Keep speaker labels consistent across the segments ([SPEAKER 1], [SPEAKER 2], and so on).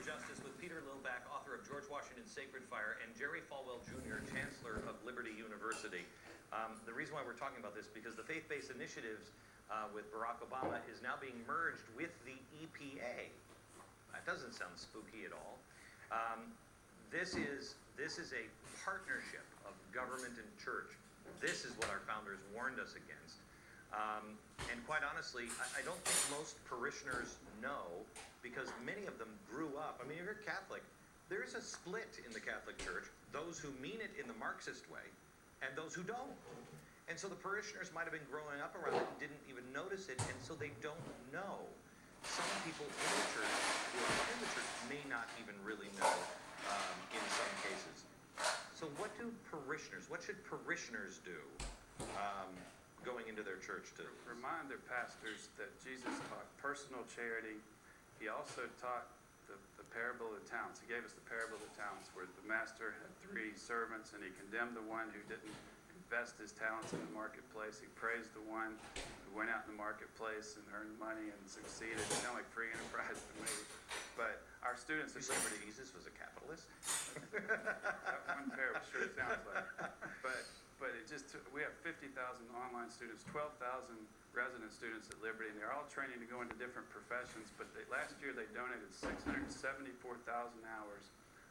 [SPEAKER 1] Justice with Peter Lillback, author of George Washington's Sacred Fire, and Jerry Falwell, Jr., Chancellor of Liberty University. The reason why we're talking about this is because the faith-based initiatives with Barack Obama is now being merged with the EPA. That doesn't sound spooky at all. This is a partnership of government and church. This is what our founders warned us against. And quite honestly, I don't think most parishioners know, because many of them grew up. I mean, if you're Catholic, there's a split in the Catholic Church, those who mean it in the Marxist way, and those who don't. And so the parishioners might have been growing up around it and didn't even notice it, and so they don't know. Some people in the church who are in the church may not even really know in some cases. So what should parishioners do going into their church to
[SPEAKER 2] remind their pastors that Jesus taught personal charity? He also taught the parable of the talents. He gave us the parable of the talents, where the master had 3 servants, and he condemned the one who didn't invest his talents in the marketplace. He praised the one who went out in the marketplace and earned money and succeeded. It sounded like free enterprise to me. But our students at Liberty,
[SPEAKER 1] Jesus was a capitalist.
[SPEAKER 2] That one pair sure sounds like. But it just we have 50,000 online students, 12,000 resident students at Liberty, and they're all training to go into different professions. But last year they donated 674,000 hours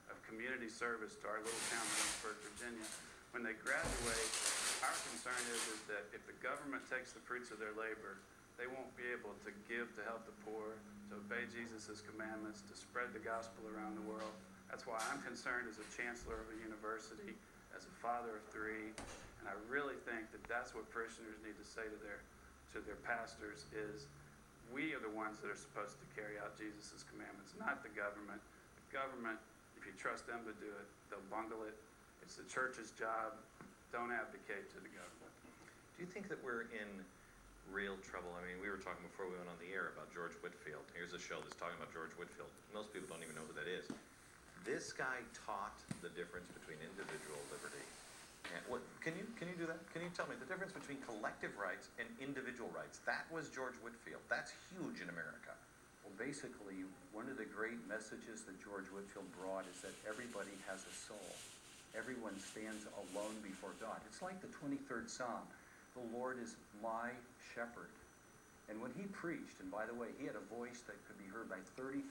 [SPEAKER 2] of community service to our little town of Lynchburg, Virginia. When they graduate, our concern is that if the government takes the fruits of their labor, they won't be able to give to help the poor, to obey Jesus' commandments, to spread the gospel around the world. That's why I'm concerned as a chancellor of a university, as a father of 3, and I really think that that's what parishioners need to say to their pastors is, we are the ones that are supposed to carry out Jesus' commandments, not the government. The government, if you trust them to do it, they'll bungle it. It's the church's job. Don't abdicate to the government.
[SPEAKER 1] Do you think that we're in real trouble? I mean, we were talking before we went on the air about George Whitefield. Here's a show that's talking about George Whitefield. Most people don't even know who that is. This guy taught the difference between individual liberty and what? Can you do that? Can you tell me the difference between collective rights and individual rights? That was George Whitefield. That's huge in America.
[SPEAKER 3] Well, basically, one of the great messages that George Whitefield brought is that everybody has a soul. Everyone stands alone before God. It's like the 23rd Psalm. The Lord is my shepherd. And when he preached, and by the way, he had a voice that could be heard by 30,000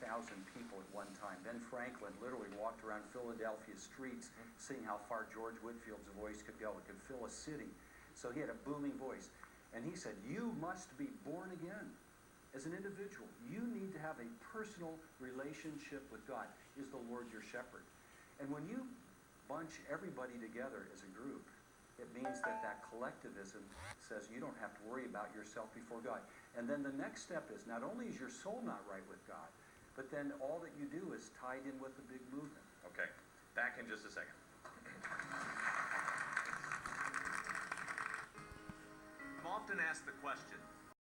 [SPEAKER 3] people at one time. Ben Franklin literally walked around Philadelphia streets seeing how far George Whitefield's voice could go. It could fill a city. So he had a booming voice. And he said, you must be born again as an individual. You need to have a personal relationship with God. Is the Lord your shepherd? And when you bunch everybody together as a group, it means that collectivism says you don't have to worry about yourself before God. And then the next step is, not only is your soul not right with God, but then all that you do is tied in with the big movement.
[SPEAKER 1] Okay, back in just a second.
[SPEAKER 4] I'm often asked the question,